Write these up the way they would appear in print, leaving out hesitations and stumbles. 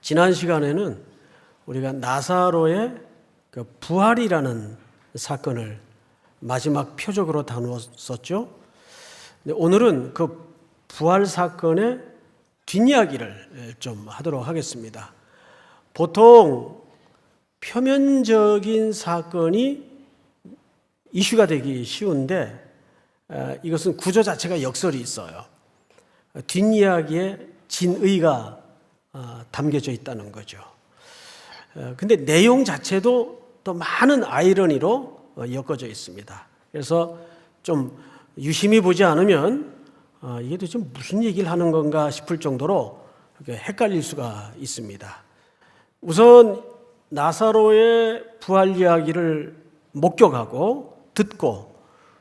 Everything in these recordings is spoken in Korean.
지난 시간에는 우리가 나사로의 그 부활이라는 사건을 마지막 표적으로 다루었었죠. 오늘은 그 부활 사건의 뒷이야기를 좀 하도록 하겠습니다. 보통 표면적인 사건이 이슈가 되기 쉬운데 이것은 구조 자체가 역설이 있어요. 뒷이야기에 진의가 담겨져 있다는 거죠. 근데 내용 자체도 또 많은 아이러니로 엮어져 있습니다. 그래서 좀 유심히 보지 않으면 이게 도대체 무슨 얘기를 하는 건가 싶을 정도로 헷갈릴 수가 있습니다. 우선 나사로의 부활 이야기를 목격하고 듣고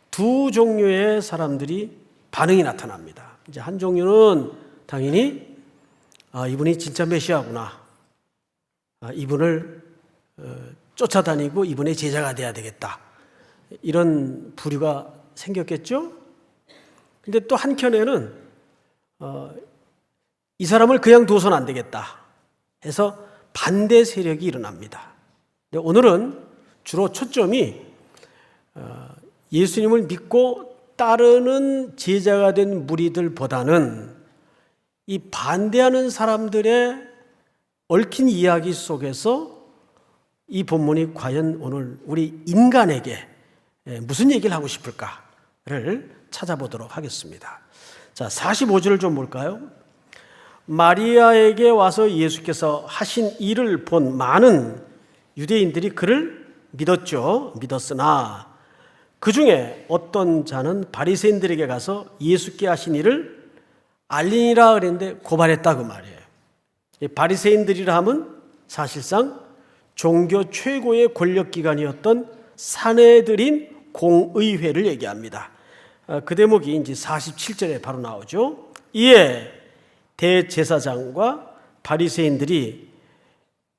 두 종류의 사람들이 반응이 나타납니다. 이제 한 종류는 당연히 이분이 진짜 메시아구나. 이분을 쫓아다니고 이분의 제자가 돼야 되겠다. 이런 부류가 생겼겠죠? 근데 또 한켠에는 이 사람을 그냥 둬서는 안 되겠다 해서 반대 세력이 일어납니다. 근데 오늘은 주로 초점이 예수님을 믿고 따르는 제자가 된 무리들보다는 이 반대하는 사람들의 얽힌 이야기 속에서 이 본문이 과연 오늘 우리 인간에게 무슨 얘기를 하고 싶을까를 찾아보도록 하겠습니다. 자, 45절을 좀 볼까요? 마리아에게 와서 예수께서 하신 일을 본 많은 유대인들이 그를 믿었으나 그 중에 어떤 자는 바리새인들에게 가서 예수께 하신 일을 알리니라 그랬는데 고발했다 그 말이에요. 바리새인들이라 하면 사실상 종교 최고의 권력기관이었던 산헤드린 공의회를 얘기합니다. 그 대목이 이제 47절에 바로 나오죠. 이에 대제사장과 바리새인들이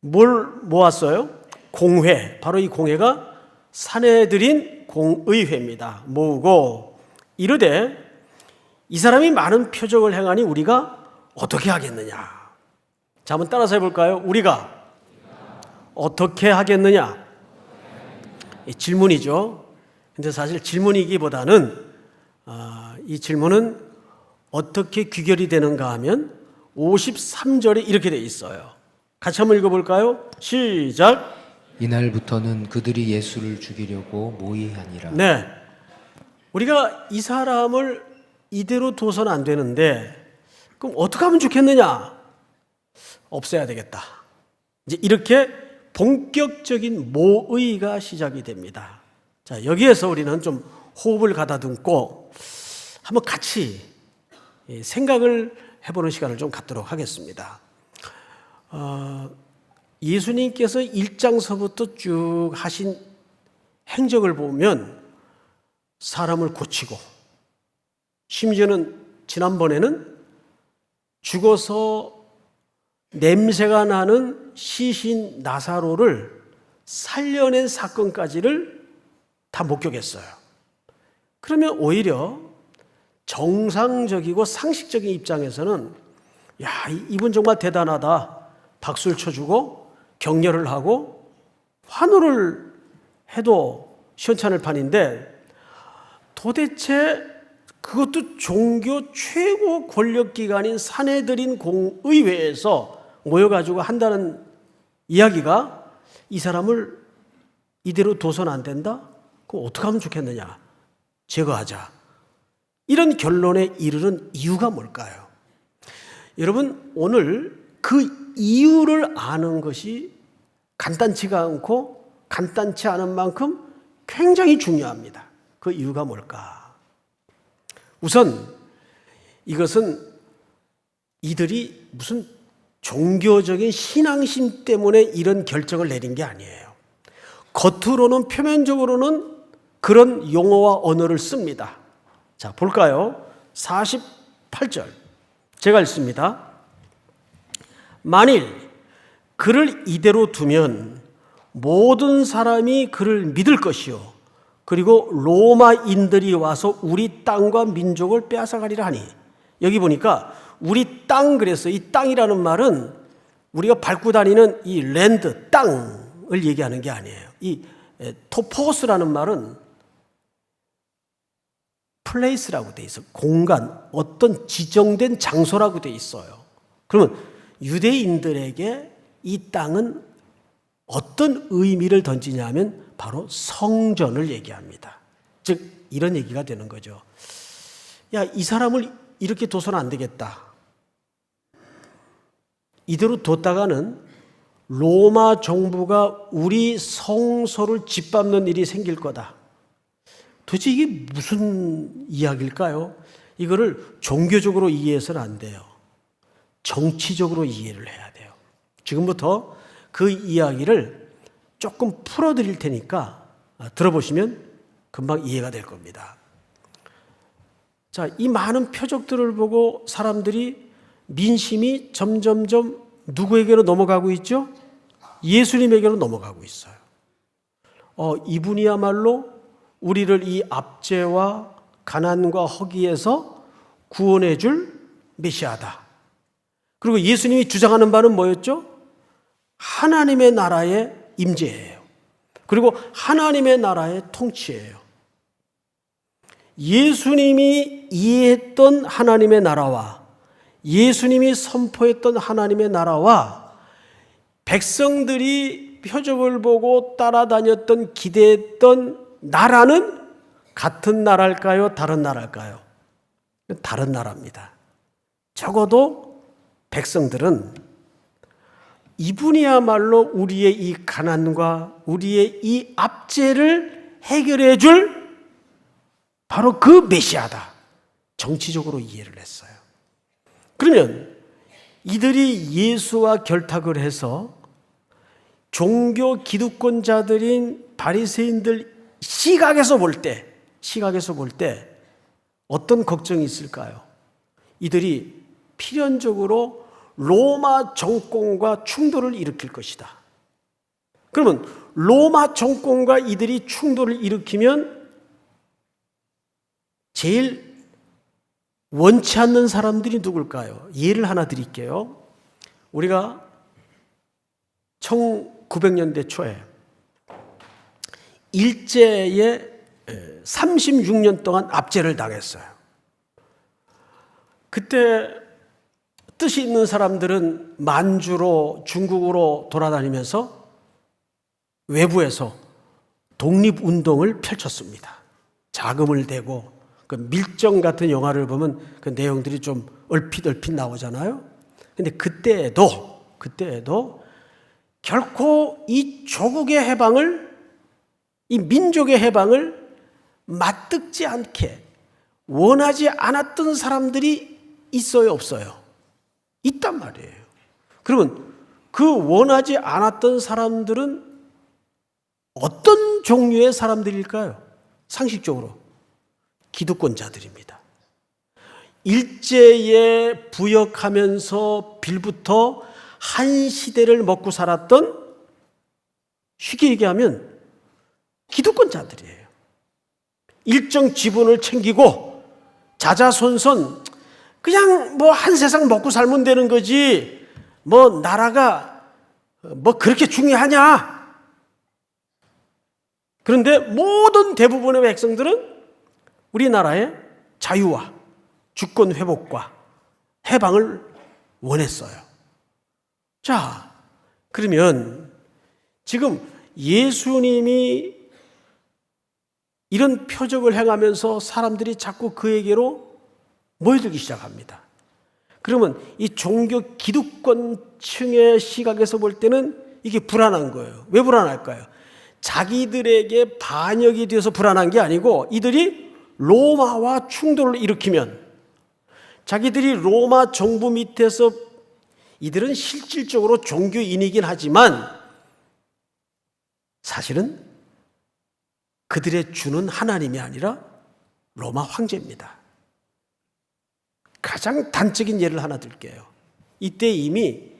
뭘 모았어요? 공회. 바로 이 공회가 산헤드린 공의회입니다. 모으고 이르되 이 사람이 많은 표적을 행하니 우리가 어떻게 하겠느냐? 자, 한번 따라서 해볼까요? 우리가 어떻게 하겠느냐? 질문이죠. 근데 사실 질문이기보다는 이 질문은 어떻게 귀결이 되는가 하면 53절에 이렇게 되어 있어요. 같이 한번 읽어볼까요? 시작. 이날부터는 그들이 예수를 죽이려고 모의하니라. 네, 우리가 이 사람을 이대로 둬서는 안 되는데 그럼 어떻게 하면 좋겠느냐? 없애야 되겠다. 이제 이렇게 본격적인 모의가 시작이 됩니다. 자, 여기에서 우리는 좀 호흡을 가다듬고 한번 같이 생각을 해보는 시간을 좀 갖도록 하겠습니다. 예수님께서 1장서부터 쭉 하신 행적을 보면 사람을 고치고 심지어는 지난번에는 죽어서 냄새가 나는 시신 나사로를 살려낸 사건까지를 다 목격했어요. 그러면 오히려 정상적이고 상식적인 입장에서는 야, 이분 정말 대단하다. 박수를 쳐주고 격려를 하고 환호를 해도 시원찮을 판인데 도대체 그것도 종교 최고 권력기관인 산헤드린 공의회에서 모여가지고 한다는 이야기가 이 사람을 이대로 둬서는 안 된다? 그럼 어떻게 하면 좋겠느냐? 제거하자. 이런 결론에 이르는 이유가 뭘까요? 여러분, 오늘 그 이유를 아는 것이 간단치가 않고 간단치 않은 만큼 굉장히 중요합니다. 그 이유가 뭘까? 우선 이것은 이들이 무슨 종교적인 신앙심 때문에 이런 결정을 내린 게 아니에요. 겉으로는 표면적으로는 그런 용어와 언어를 씁니다. 자, 볼까요? 48절 제가 읽습니다. 만일 그를 이대로 두면 모든 사람이 그를 믿을 것이요 그리고 로마인들이 와서 우리 땅과 민족을 빼앗아가리라 하니 여기 보니까 우리 땅 그랬어요. 이 땅이라는 말은 우리가 밟고 다니는 이 랜드, 땅을 얘기하는 게 아니에요. 이 토포스라는 말은 플레이스라고 돼 있어요. 공간, 어떤 지정된 장소라고 돼 있어요. 그러면 유대인들에게 이 땅은 어떤 의미를 던지냐면 바로 성전을 얘기합니다. 즉 이런 얘기가 되는 거죠. 야, 이 사람을 이렇게 둬서는 안 되겠다. 이대로 뒀다가는 로마 정부가 우리 성소를 짓밟는 일이 생길 거다. 도대체 이게 무슨 이야기일까요? 이거를 종교적으로 이해해서는 안 돼요. 정치적으로 이해를 해야 돼요. 지금부터 그 이야기를 조금 풀어드릴 테니까 들어보시면 금방 이해가 될 겁니다. 자, 이 많은 표적들을 보고 사람들이 민심이 점점점 누구에게로 넘어가고 있죠? 예수님에게로 넘어가고 있어요. 이분이야말로 우리를 이 압제와 가난과 허기에서 구원해 줄 메시아다. 그리고 예수님이 주장하는 바는 뭐였죠? 하나님의 나라의 임재예요. 그리고 하나님의 나라의 통치예요. 예수님이 이해했던 하나님의 나라와 예수님이 선포했던 하나님의 나라와 백성들이 표적을 보고 따라다녔던 기대했던 나라는 같은 나라일까요? 다른 나라일까요? 다른 나라입니다. 적어도 백성들은 이분이야말로 우리의 이 가난과 우리의 이 압제를 해결해 줄 바로 그 메시아다. 정치적으로 이해를 했어요. 그러면 이들이 예수와 결탁을 해서 종교 기득권자들인 바리새인들 시각에서 볼 때 어떤 걱정이 있을까요? 이들이 필연적으로 로마 정권과 충돌을 일으킬 것이다. 그러면 로마 정권과 이들이 충돌을 일으키면 제일 원치 않는 사람들이 누굴까요? 예를 하나 드릴게요. 우리가 1900년대 초에 일제에 36년 동안 압제를 당했어요. 그때 뜻이 있는 사람들은 만주로 중국으로 돌아다니면서 외부에서 독립운동을 펼쳤습니다. 자금을 대고 그 밀정 같은 영화를 보면 그 내용들이 좀 얼핏 나오잖아요. 근데 그때에도 결코 이 조국의 해방을, 이 민족의 해방을 맞듣지 않게 원하지 않았던 사람들이 있어요, 없어요? 있단 말이에요. 그러면 그 원하지 않았던 사람들은 어떤 종류의 사람들일까요? 상식적으로 기득권자들입니다. 일제에 부역하면서 빌부터 한 시대를 먹고 살았던, 쉽게 얘기하면 기득권자들이에요. 일정 지분을 챙기고 자자손손 그냥 뭐 한 세상 먹고 살면 되는 거지 뭐 나라가 뭐 그렇게 중요하냐. 그런데 모든 대부분의 백성들은 우리나라의 자유와 주권 회복과 해방을 원했어요. 자, 그러면 지금 예수님이 이런 표적을 행하면서 사람들이 자꾸 그에게로 모여들기 시작합니다. 그러면 이 종교 기득권층의 시각에서 볼 때는 이게 불안한 거예요. 왜 불안할까요? 자기들에게 반역이 되어서 불안한 게 아니고 이들이 로마와 충돌을 일으키면 자기들이 로마 정부 밑에서 이들은 실질적으로 종교인이긴 하지만 사실은 그들의 주는 하나님이 아니라 로마 황제입니다. 가장 단적인 예를 하나 들게요. 이때 이미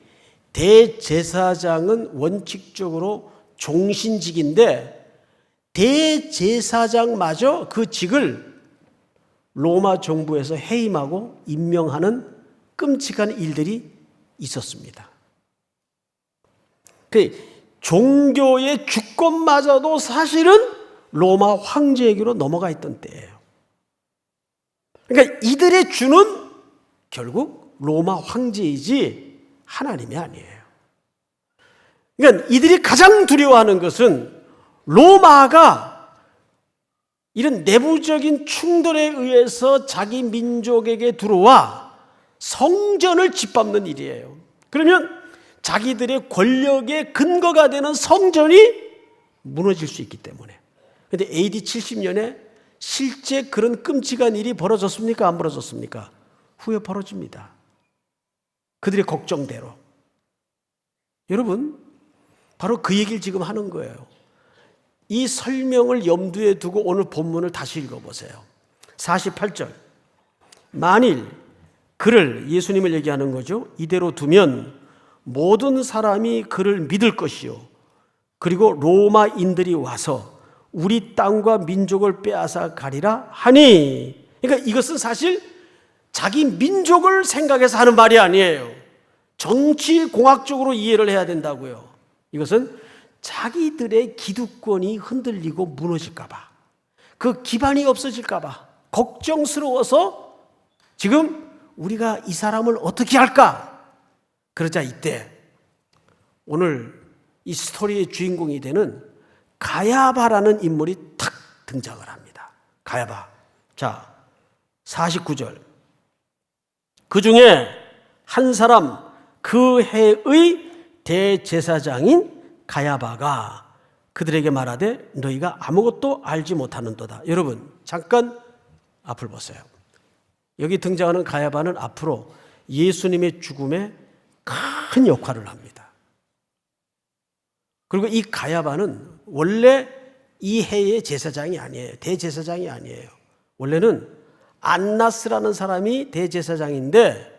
대제사장은 원칙적으로 종신직인데 대제사장마저 그 직을 로마 정부에서 해임하고 임명하는 끔찍한 일들이 있었습니다. 그 종교의 주권마저도 사실은 로마 황제에게로 넘어가 있던 때예요. 그러니까 이들의 주는 결국 로마 황제이지 하나님이 아니에요. 그러니까 이들이 가장 두려워하는 것은 로마가 이런 내부적인 충돌에 의해서 자기 민족에게 들어와 성전을 짓밟는 일이에요. 그러면 자기들의 권력의 근거가 되는 성전이 무너질 수 있기 때문에. 그런데 AD 70년에 실제 그런 끔찍한 일이 벌어졌습니까? 안 벌어졌습니까? 후에 벌어집니다. 그들의 걱정대로. 여러분, 바로 그 얘기를 지금 하는 거예요. 이 설명을 염두에 두고 오늘 본문을 다시 읽어보세요. 48절. 만일 그를, 예수님을 얘기하는 거죠. 이대로 두면 모든 사람이 그를 믿을 것이요. 그리고 로마인들이 와서 우리 땅과 민족을 빼앗아 가리라 하니. 그러니까 이것은 사실 자기 민족을 생각해서 하는 말이 아니에요. 정치공학적으로 이해를 해야 된다고요. 이것은 자기들의 기득권이 흔들리고 무너질까 봐, 그 기반이 없어질까 봐 걱정스러워서 지금 우리가 이 사람을 어떻게 할까? 그러자 이때 오늘 이 스토리의 주인공이 되는 가야바라는 인물이 탁 등장을 합니다. 가야바. 자, 49절. 그 중에 한 사람, 그 해의 대제사장인 가야바가 그들에게 말하되 너희가 아무것도 알지 못하는도다. 여러분, 잠깐 앞을 보세요. 여기 등장하는 가야바는 앞으로 예수님의 죽음에 큰 역할을 합니다. 그리고 이 가야바는 원래 이 해의 제사장이 아니에요. 대제사장이 아니에요. 원래는 안나스라는 사람이 대제사장인데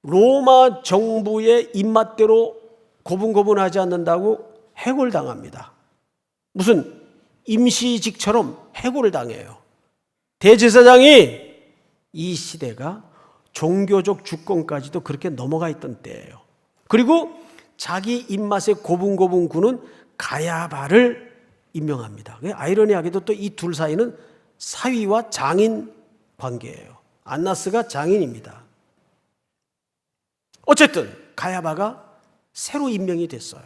로마 정부의 입맛대로 고분고분하지 않는다고 해고를 당합니다. 무슨 임시직처럼 해고를 당해요. 대제사장이 이 시대가 종교적 주권까지도 그렇게 넘어가 있던 때예요. 그리고 자기 입맛에 고분고분 구는 가야바를 임명합니다. 아이러니하게도 또 이 둘 사이는 사위와 장인 관계예요. 안나스가 장인입니다. 어쨌든 가야바가 새로 임명이 됐어요.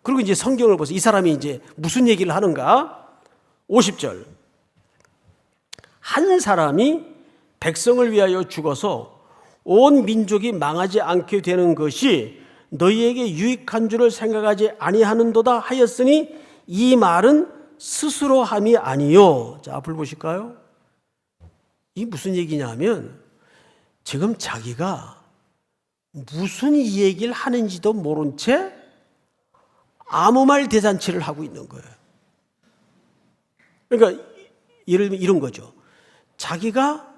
그리고 이제 성경을 보세요. 이 사람이 이제 무슨 얘기를 하는가? 50절. 한 사람이 백성을 위하여 죽어서 온 민족이 망하지 않게 되는 것이 너희에게 유익한 줄을 생각하지 아니하는도다 하였으니 이 말은 스스로 함이 아니요. 자, 앞을 보실까요? 이 무슨 얘기냐면 지금 자기가 무슨 얘기를 하는지도 모른 채 아무 말 대잔치를 하고 있는 거예요. 그러니까 예를 들면 이런 거죠. 자기가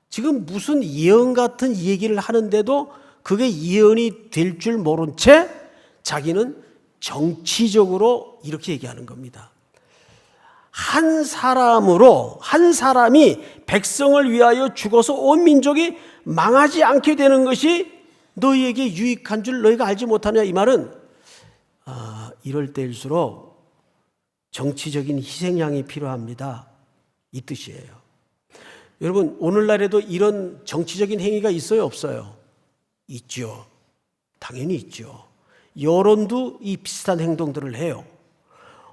지금 무슨 예언 같은 얘기를 하는데도 그게 예언이 될 줄 모른 채 자기는 정치적으로 이렇게 얘기하는 겁니다. 한 사람이 백성을 위하여 죽어서 온 민족이 망하지 않게 되는 것이 너희에게 유익한 줄 너희가 알지 못하냐. 이 말은 이럴 때일수록 정치적인 희생양이 필요합니다. 이 뜻이에요. 여러분, 오늘날에도 이런 정치적인 행위가 있어요, 없어요? 있죠. 당연히 있죠. 여론도 이 비슷한 행동들을 해요.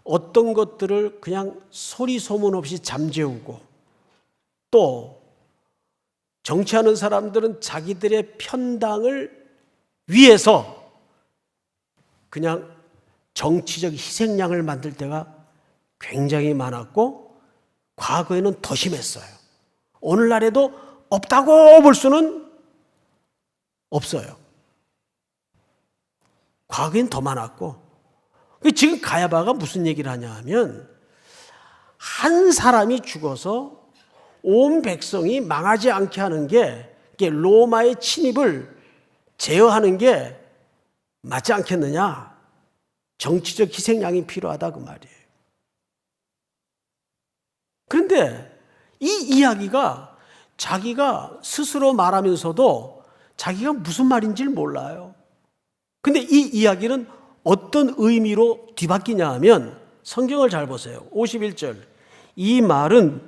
어떤 것들을 그냥 소리 소문 없이 잠재우고, 또 정치하는 사람들은 자기들의 편당을 위해서 그냥 정치적 희생양을 만들 때가 굉장히 많았고 과거에는 더 심했어요. 오늘날에도 없다고 볼 수는 없어요. 과거엔 더 많았고. 지금 가야바가 무슨 얘기를 하냐 하면 한 사람이 죽어서 온 백성이 망하지 않게 하는 게 로마의 침입을 제어하는 게 맞지 않겠느냐. 정치적 희생양이 필요하다 그 말이에요. 그런데 이 이야기가 자기가 스스로 말하면서도 자기가 무슨 말인지를 몰라요. 근데 이 이야기는 어떤 의미로 뒤바뀌냐 하면 성경을 잘 보세요. 51절. 이 말은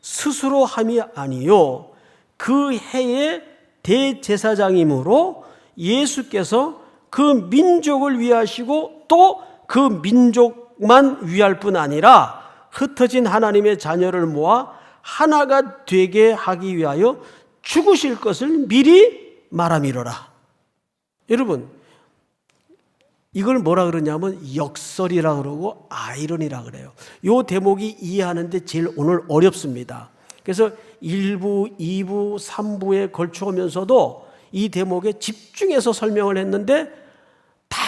스스로 함이 아니요 그 해의 대제사장이므로 예수께서 그 민족을 위하시고 또 그 민족만 위할 뿐 아니라 흩어진 하나님의 자녀를 모아 하나가 되게 하기 위하여 죽으실 것을 미리 말함이로라. 여러분, 이걸 뭐라 그러냐면 역설이라 그러고 아이러니라 그래요. 이 대목이 이해하는데 제일 오늘 어렵습니다. 그래서 1부, 2부, 3부에 걸쳐오면서도 이 대목에 집중해서 설명을 했는데 다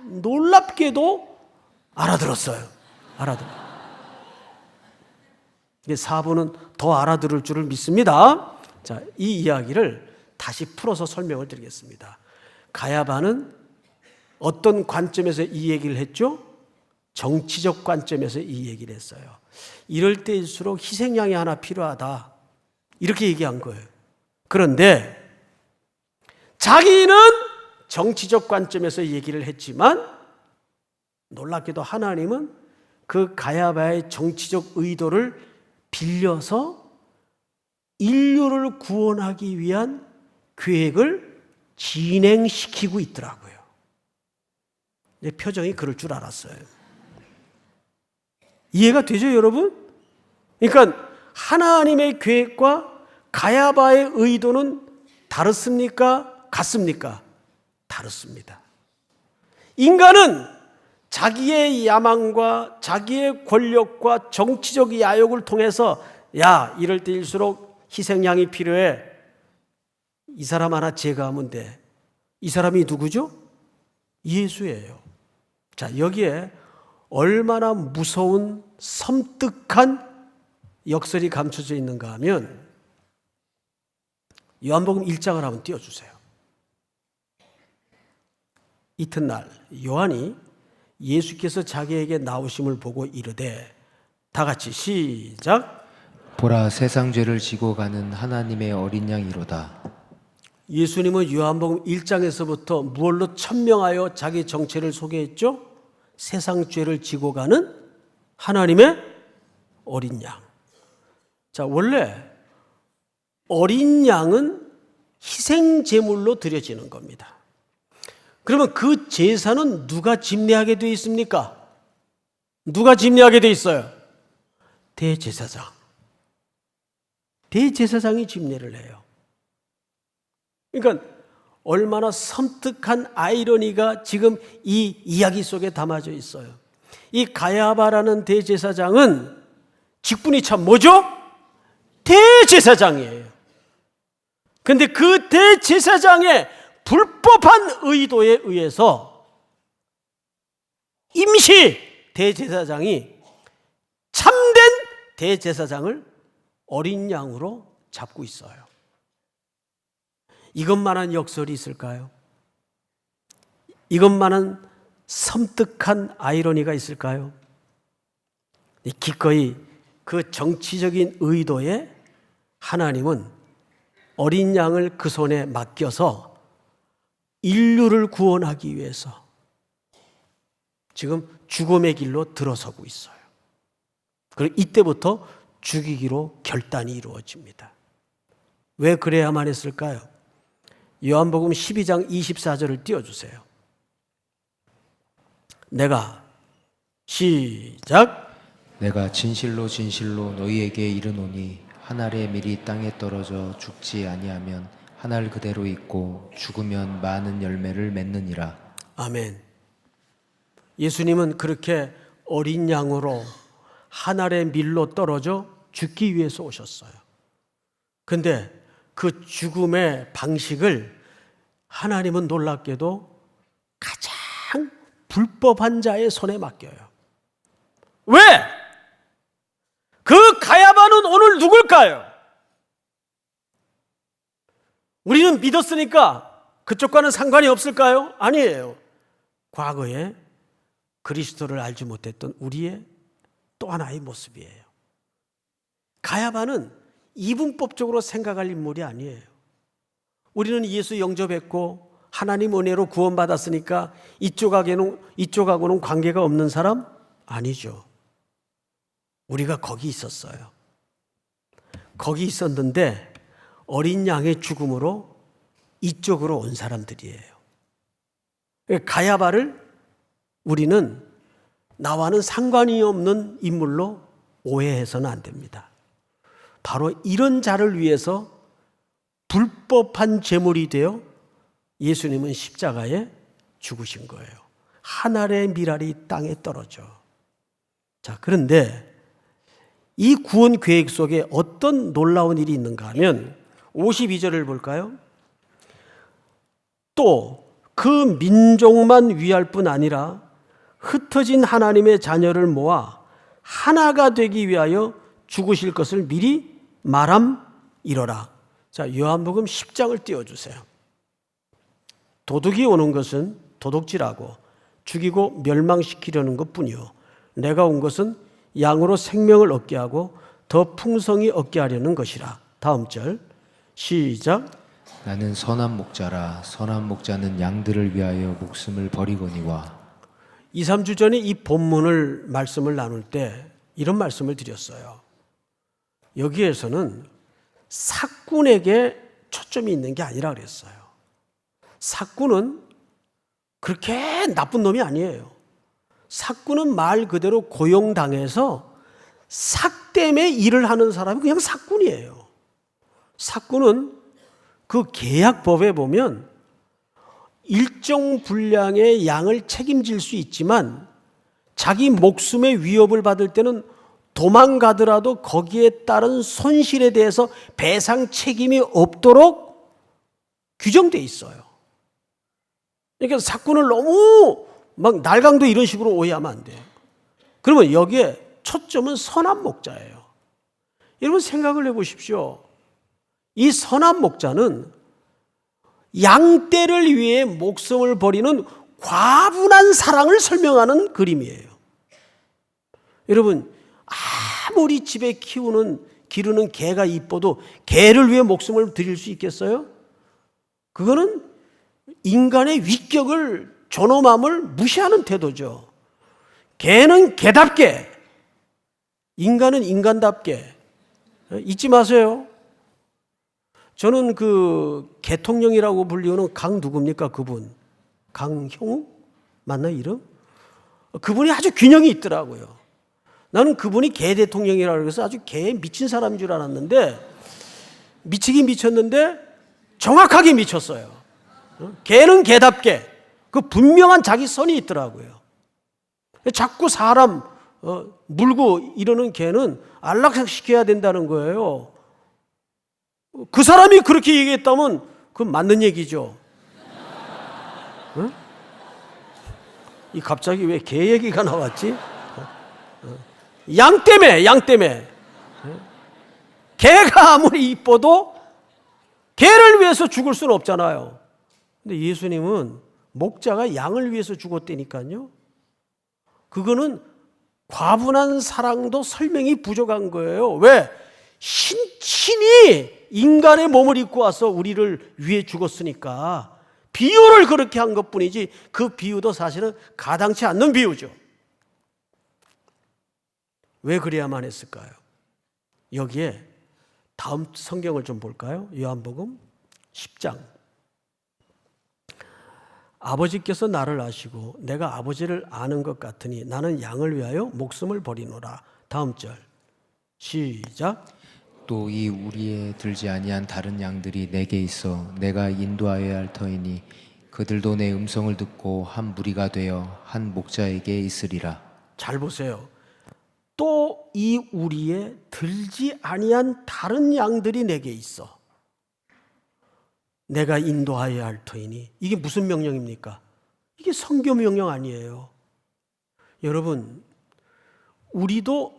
놀랍게도 알아들었어요. 4부는 더 알아들을 줄을 믿습니다. 자, 이 이야기를 다시 풀어서 설명을 드리겠습니다. 가야바는 어떤 관점에서 이 얘기를 했죠? 정치적 관점에서 이 얘기를 했어요. 이럴 때일수록 희생양이 하나 필요하다. 이렇게 얘기한 거예요. 그런데 자기는 정치적 관점에서 얘기를 했지만 놀랍게도 하나님은 그 가야바의 정치적 의도를 빌려서 인류를 구원하기 위한 계획을 진행시키고 있더라고요. 표정이 그럴 줄 알았어요. 이해가 되죠, 여러분? 그러니까 하나님의 계획과 가야바의 의도는 다릅니까? 같습니까? 다릅니다. 인간은 자기의 야망과 자기의 권력과 정치적 야욕을 통해서 이럴 때일수록 희생양이 필요해. 이 사람 하나 제거하면 돼. 이 사람이 누구죠? 예수예요. 자, 여기에 얼마나 무서운 섬뜩한 역설이 감춰져 있는가 하면 요한복음 1장을 한번 띄워주세요. 이튿날 요한이 예수께서 자기에게 나오심을 보고 이르되, 다 같이 시작. 보라, 세상 죄를 지고 가는 하나님의 어린 양이로다. 예수님은 요한복음 1장에서부터 무엇로 천명하여 자기 정체를 소개했죠? 세상 죄를 지고 가는 하나님의 어린 양. 자, 원래 어린 양은 희생 제물로 드려지는 겁니다. 그러면 그 제사는 누가 집례하게 되어 있습니까? 누가 집례하게 되어 있어요? 대제사장. 대제사장이 집례를 해요. 그러니까 얼마나 섬뜩한 아이러니가 지금 이 이야기 속에 담아져 있어요. 이 가야바라는 대제사장은 직분이 참 뭐죠? 대제사장이에요. 그런데 그 대제사장의 불법한 의도에 의해서 임시 대제사장이 참된 대제사장을 어린 양으로 잡고 있어요. 이것만한 역설이 있을까요? 이것만한 섬뜩한 아이러니가 있을까요? 기꺼이 그 정치적인 의도에 하나님은 어린 양을 그 손에 맡겨서 인류를 구원하기 위해서 지금 죽음의 길로 들어서고 있어요. 그리고 이때부터 죽이기로 결단이 이루어집니다. 왜 그래야만 했을까요? 요한복음 12장 24절을 띄워주세요. 내가 시작. 내가 진실로 진실로 너희에게 이르노니 한 알의 밀이 땅에 떨어져 죽지 아니하면 한 알 그대로 있고 죽으면 많은 열매를 맺느니라. 아멘. 예수님은 그렇게 어린 양으로 한 알의 밀로 떨어져 죽기 위해서 오셨어요. 그런데 그 죽음의 방식을 하나님은 놀랍게도 가장 불법한 자의 손에 맡겨요. 왜? 그 가야바는 오늘 누굴까요? 우리는 믿었으니까 그쪽과는 상관이 없을까요? 아니에요. 과거에 그리스도를 알지 못했던 우리의 또 하나의 모습이에요. 가야바는 이분법적으로 생각할 인물이 아니에요. 우리는 예수 영접했고 하나님 은혜로 구원받았으니까 이쪽하고는 관계가 없는 사람? 아니죠. 우리가 거기 있었어요. 거기 있었는데 어린 양의 죽음으로 이쪽으로 온 사람들이에요. 가야바를 우리는 나와는 상관이 없는 인물로 오해해서는 안 됩니다. 바로 이런 자를 위해서 불법한 제물이 되어 예수님은 십자가에 죽으신 거예요. 한 알의 밀알이 땅에 떨어져. 자, 그런데 이 구원 계획 속에 어떤 놀라운 일이 있는가 하면 52절을 볼까요? 또 그 민족만 위할 뿐 아니라 흩어진 하나님의 자녀를 모아 하나가 되기 위하여 죽으실 것을 미리 말함이러라. 자, 요한복음 10장을 띄워주세요. 도둑이 오는 것은 도둑질하고 죽이고 멸망시키려는 것뿐이요 내가 온 것은 양으로 생명을 얻게 하고 더 풍성히 얻게 하려는 것이라. 다음 절 시작. 나는 선한 목자라. 선한 목자는 양들을 위하여 목숨을 버리거니와. 2, 3주 전에 이 본문을 말씀을 나눌 때 이런 말씀을 드렸어요. 여기에서는 삭군에게 초점이 있는 게 아니라 그랬어요. 삭군은 그렇게 나쁜 놈이 아니에요. 삭군은 말 그대로 고용당해서 삭 때문에 일을 하는 사람이 그냥 삭군이에요. 삭군은 그 계약법에 보면 일정 분량의 양을 책임질 수 있지만 자기 목숨의 위협을 받을 때는 도망가더라도 거기에 따른 손실에 대해서 배상 책임이 없도록 규정돼 있어요. 그러니까 삭군을 너무 막 날강도 이런 식으로 오해하면 안 돼요. 그러면 여기에 초점은 선한 목자예요. 여러분 생각을 해보십시오. 이 선한 목자는 양떼를 위해 목숨을 버리는 과분한 사랑을 설명하는 그림이에요. 여러분 아무리 집에 기르는 개가 이뻐도 개를 위해 목숨을 드릴 수 있겠어요? 그거는 인간의 위격을 존엄함을 무시하는 태도죠. 개는 개답게, 인간은 인간답게. 잊지 마세요. 저는 그 개통령이라고 불리우는 강 누굽니까? 그분 강형욱 맞나 이름? 그분이 아주 균형이 있더라고요. 나는 그분이 개 대통령이라고 해서 아주 개에 미친 사람인 줄 알았는데 미치긴 미쳤는데 정확하게 미쳤어요. 개는 개답게 그 분명한 자기 선이 있더라고요. 자꾸 사람 물고 이러는 개는 안락시켜야 된다는 거예요. 그 사람이 그렇게 얘기했다면 그건 맞는 얘기죠. 응? 이 갑자기 왜 개 얘기가 나왔지? 양 때문에. 개가 아무리 이뻐도 개를 위해서 죽을 수는 없잖아요. 근데 예수님은 목자가 양을 위해서 죽었다니까요. 그거는 과분한 사랑도 설명이 부족한 거예요. 왜? 신이 인간의 몸을 입고 와서 우리를 위해 죽었으니까 비유를 그렇게 한 것뿐이지 그 비유도 사실은 가당치 않는 비유죠. 왜 그래야만 했을까요? 여기에 다음 성경을 좀 볼까요? 요한복음 10장. 아버지께서 나를 아시고 내가 아버지를 아는 것 같으니 나는 양을 위하여 목숨을 버리노라. 다음 절 시작. 또 이 우리에 들지 아니한 다른 양들이 내게 있어 내가 인도하여야 할 터이니 그들도 내 음성을 듣고 한 무리가 되어 한 목자에게 있으리라. 잘 보세요. 또 이 우리에 들지 아니한 다른 양들이 내게 있어 내가 인도하여야 할 터이니. 이게 무슨 명령입니까? 이게 성교 명령 아니에요. 여러분, 우리도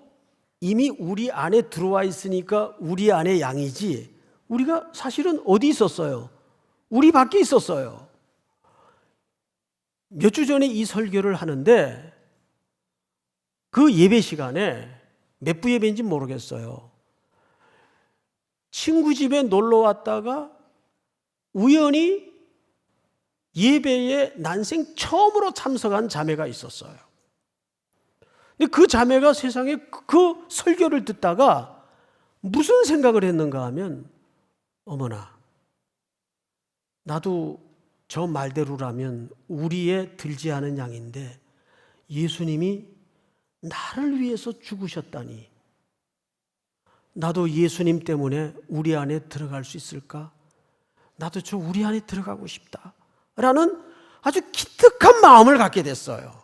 이미 우리 안에 들어와 있으니까 우리 안에 양이지 우리가 사실은 어디 있었어요? 우리 밖에 있었어요. 몇 주 전에 이 설교를 하는데 그 예배 시간에 몇 부 예배인지 모르겠어요. 친구 집에 놀러 왔다가 우연히 예배에 난생 처음으로 참석한 자매가 있었어요. 근데 그 자매가 세상에 그 설교를 듣다가 무슨 생각을 했는가 하면, 어머나, 나도 저 말대로라면 우리에 들지 않은 양인데 예수님이 나를 위해서 죽으셨다니, 나도 예수님 때문에 우리 안에 들어갈 수 있을까? 나도 저 우리 안에 들어가고 싶다 라는 아주 기특한 마음을 갖게 됐어요.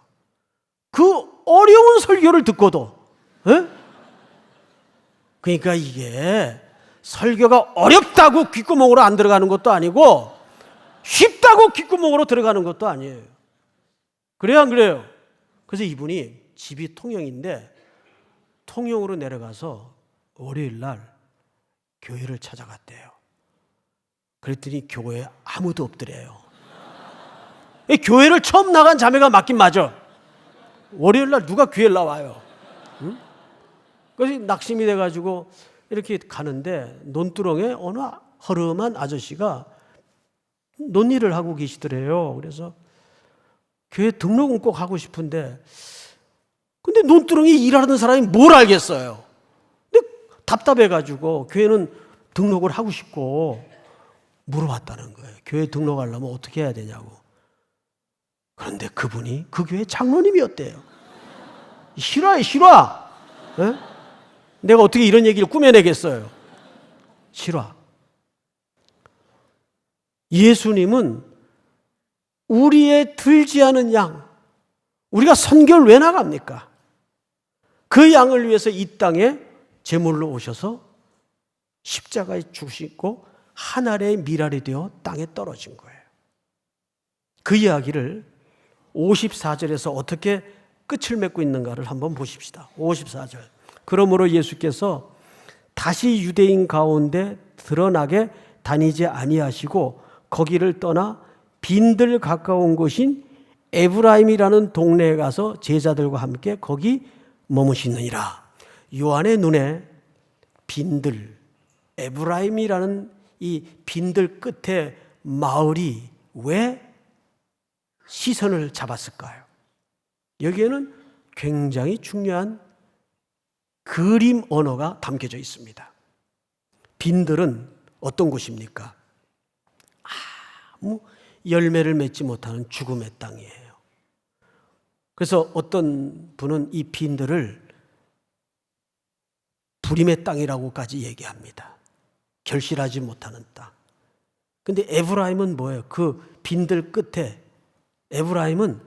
그 어려운 설교를 듣고도. 에? 그러니까 이게 설교가 어렵다고 귓구멍으로 안 들어가는 것도 아니고 쉽다고 귓구멍으로 들어가는 것도 아니에요. 그래요, 안 그래요? 그래서 이분이 집이 통영인데 통영으로 내려가서 월요일 날 교회를 찾아갔대요. 그랬더니 교회에 아무도 없더래요. 교회를 처음 나간 자매가 맞긴 맞아. 월요일 날 누가 교회에 나와요? 응? 그래서 낙심이 돼가지고 이렇게 가는데 논두렁에 어느 허름한 아저씨가 논일을 하고 계시더래요. 그래서 교회 등록은 꼭 하고 싶은데, 근데 논두렁에 일하는 사람이 뭘 알겠어요? 근데 답답해가지고 교회는 등록을 하고 싶고 물어봤다는 거예요. 교회 등록하려면 어떻게 해야 되냐고. 그런데 그분이 그 교회 장로님이었대요. 실화예요, 실화. 에? 내가 어떻게 이런 얘기를 꾸며내겠어요? 실화. 예수님은 우리의 들지 않은 양, 우리가 선교를 왜 나갑니까? 그 양을 위해서 이 땅에 제물로 오셔서 십자가에 죽으시고 하늘의 미랄이 되어 땅에 떨어진 거예요. 그 이야기를 54절에서 어떻게 끝을 맺고 있는가를 한번 보십시다. 54절. 그러므로 예수께서 다시 유대인 가운데 드러나게 다니지 아니하시고 거기를 떠나 빈들 가까운 곳인 에브라임이라는 동네에 가서 제자들과 함께 거기 머무시느니라. 요한의 눈에 빈들, 에브라임이라는 이 빈들 끝에 마을이 왜 시선을 잡았을까요? 여기에는 굉장히 중요한 그림 언어가 담겨져 있습니다. 빈들은 어떤 곳입니까? 아무 열매를 맺지 못하는 죽음의 땅이에요. 그래서 어떤 분은 이 빈들을 불임의 땅이라고까지 얘기합니다. 결실하지 못하는 땅. 근데 에브라임은 뭐예요? 그 빈들 끝에 에브라임은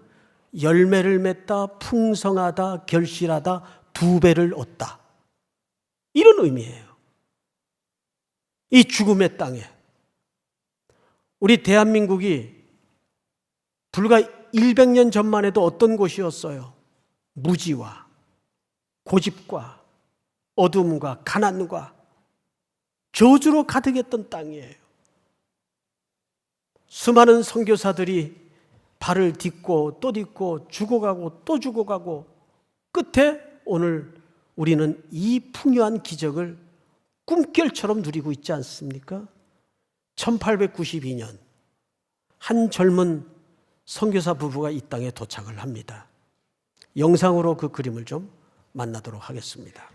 열매를 맺다, 풍성하다, 결실하다, 2배를 얻다. 이런 의미예요. 이 죽음의 땅에. 우리 대한민국이 불과 100년 전만 해도 어떤 곳이었어요? 무지와 고집과 어둠과 가난과 저주로 가득했던 땅이에요. 수많은 선교사들이 발을 딛고 또 딛고 죽어가고 또 죽어가고 끝에 오늘 우리는 이 풍요한 기적을 꿈결처럼 누리고 있지 않습니까? 1892년 한 젊은 선교사 부부가 이 땅에 도착을 합니다. 영상으로 그 그림을 좀 만나도록 하겠습니다.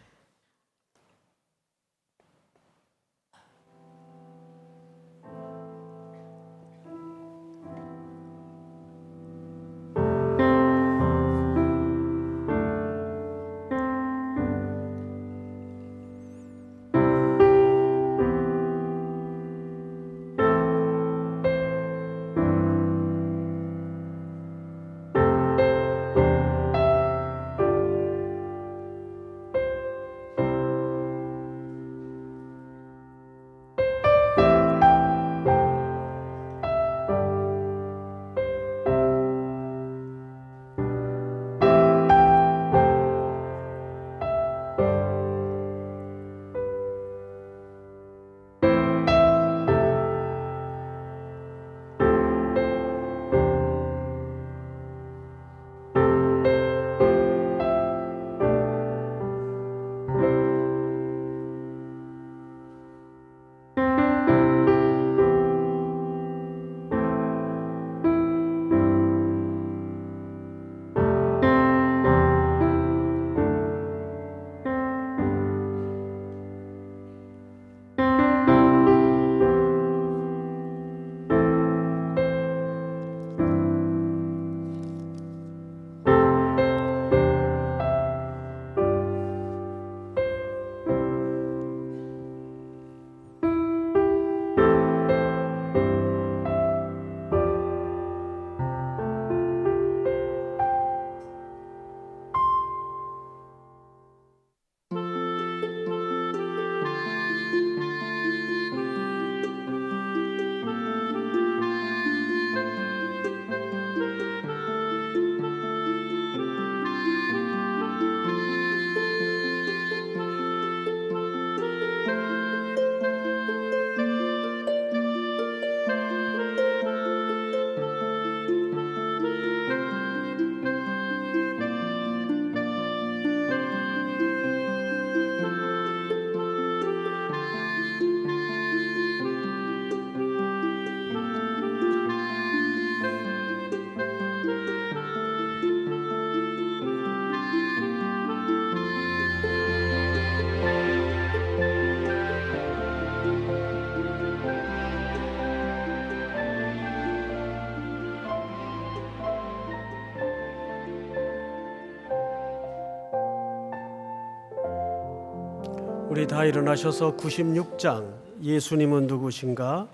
우리 다 일어나셔서 96장 예수님은 누구신가?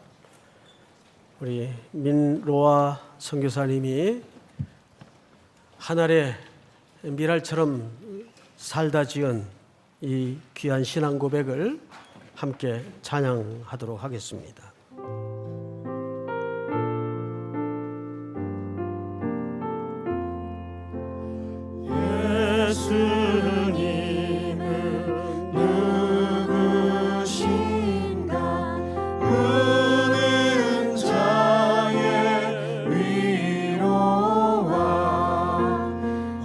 우리 민로아 선교사님이 하늘의 미랄처럼 살다 지은 이 귀한 신앙 고백을 함께 찬양하도록 하겠습니다. 예수님은 누구신가? 우는 자의 위로와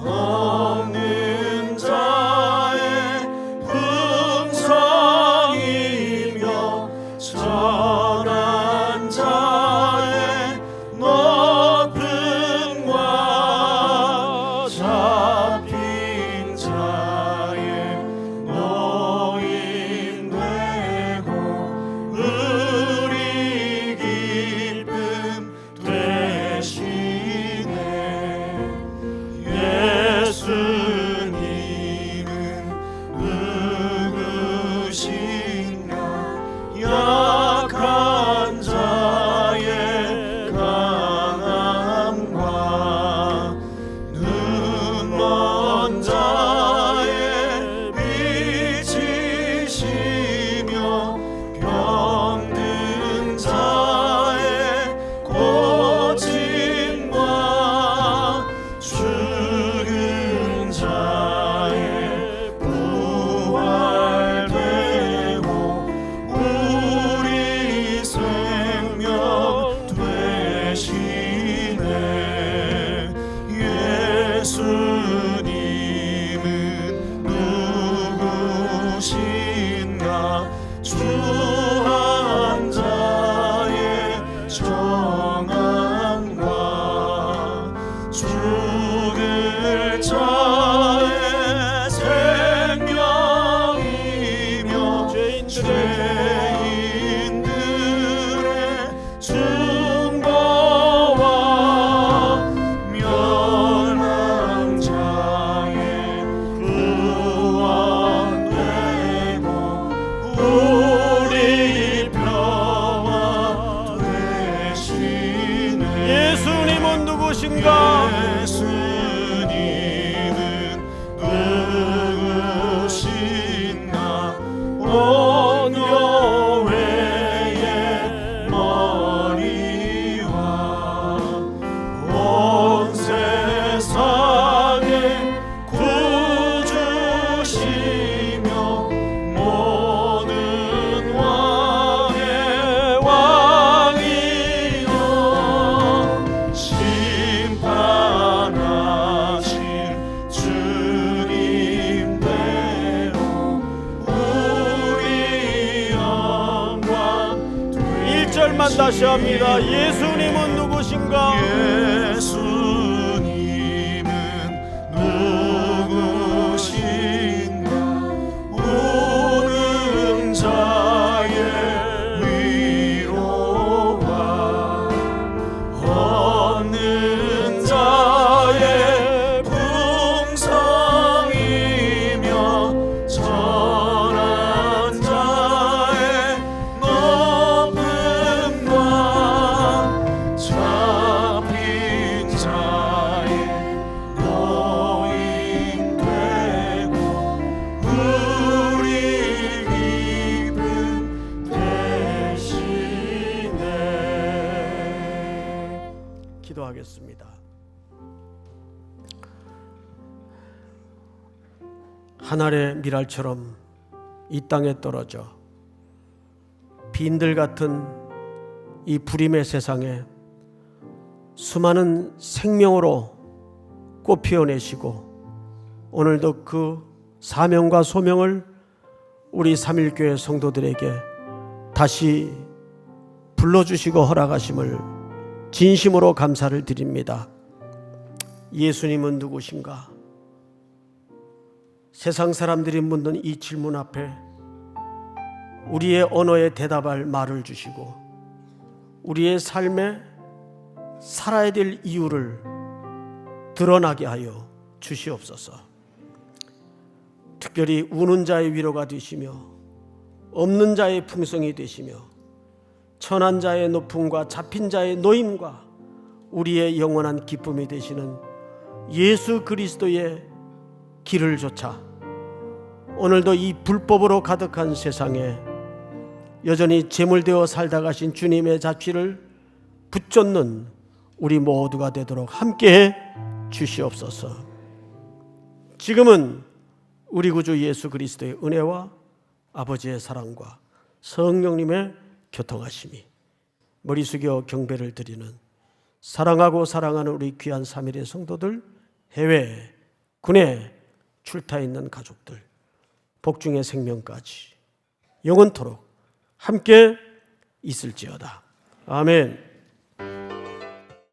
없는 자의 풍성이며 전한 자의 높음과 잡힌 자의 노임되고 우리 기쁨 되시네. 예수님은 누구신가? 약한 자의 강함과 눈먼 자의 빛이시며 병든 자의 고침과 죽은 자의 부활되고 우리 생명 되시네. 예수님은 누구신가? 주한 자의 정함과 죽을 자의 생명이며 죄인들의 중보와 멸망 자의 구원되고 우리 평화 되시네. 예수님은 누구신가? 예수님은 누구신가? 온 교회의 머리와 온 세상의 구주시며 모든 왕의 왕이여 심판하실 주님대로 우리 영광 1절만 다시 합니다. 예수님은 누구신가? 예수님은 누구신가? 우는 자의 위로와 없는 자의 풍성이며 전한 자의 높음과 잡힌 자의 노임되고 우리 기쁨 되시네. 기도하겠습니다. 하늘의 미랄처럼 이 땅에 떨어져 빈들 같은 이 불임의 세상에 수많은 생명으로 꽃 피워내시고 오늘도 그 사명과 소명을 우리 삼일교회 성도들에게 다시 불러주시고 허락하심을 진심으로 감사를 드립니다. 예수님은 누구신가? 세상 사람들이 묻는 이 질문 앞에 우리의 언어에 대답할 말을 주시고 우리의 삶에 살아야 될 이유를 드러나게 하여 주시옵소서. 특별히 우는 자의 위로가 되시며 없는 자의 풍성이 되시며 천한 자의 높음과 잡힌 자의 노임과 우리의 영원한 기쁨이 되시는 예수 그리스도의 길을 좇아 오늘도 이 불법으로 가득한 세상에 여전히 제물되어 살다 가신 주님의 자취를 붙잡는 우리 모두가 되도록 함께해 주시옵소서. 지금은 우리 구주 예수 그리스도의 은혜와 아버지의 사랑과 성령님의 교통하심이 머리 숙여 경배를 드리는 사랑하고 사랑하는 우리 귀한 삼일의 성도들, 해외, 군에 출타 있는 가족들, 복중의 생명까지 영원토록 함께 있을지어다. 아멘.